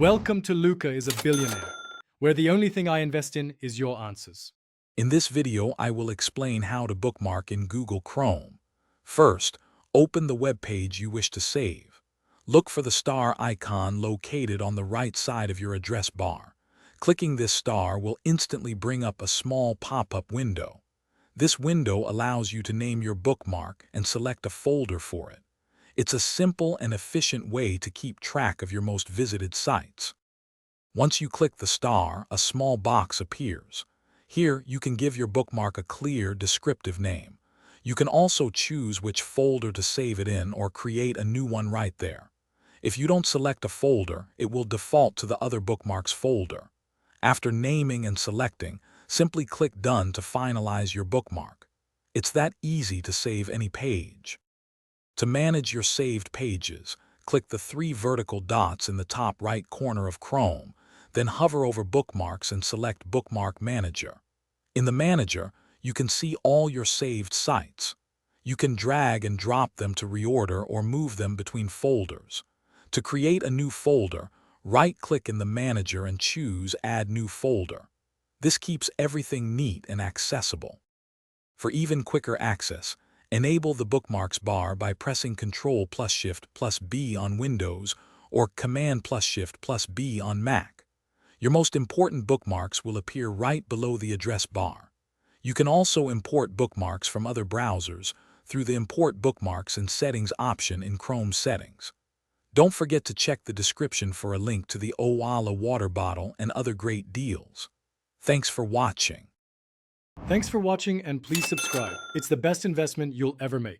Welcome to Luca is a Billionaire, where the only thing I invest in is your answers. In this video, I will explain how to bookmark in Google Chrome. First, open the web page you wish to save. Look for the star icon located on the right side of your address bar. Clicking this star will instantly bring up a small pop-up window. This window allows you to name your bookmark and select a folder for it. It's a simple and efficient way to keep track of your most visited sites. Once you click the star, a small box appears. Here, you can give your bookmark a clear, descriptive name. You can also choose which folder to save it in or create a new one right there. If you don't select a folder, it will default to the other bookmarks folder. After naming and selecting, simply click Done to finalize your bookmark. It's that easy to save any page. To manage your saved pages, click the three vertical dots in the top right corner of Chrome, then hover over Bookmarks and select Bookmark Manager. In the Manager, you can see all your saved sites. You can drag and drop them to reorder or move them between folders. To create a new folder, right-click in the Manager and choose Add New Folder. This keeps everything neat and accessible. For even quicker access, enable the Bookmarks bar by pressing Ctrl+Shift+B on Windows or Command+Shift+B on Mac. Your most important bookmarks will appear right below the address bar. You can also import bookmarks from other browsers through the Import Bookmarks and Settings option in Chrome Settings. Don't forget to check the description for a link to the Owala water bottle and other great deals. Thanks for watching. Thanks for watching and please subscribe. It's the best investment you'll ever make.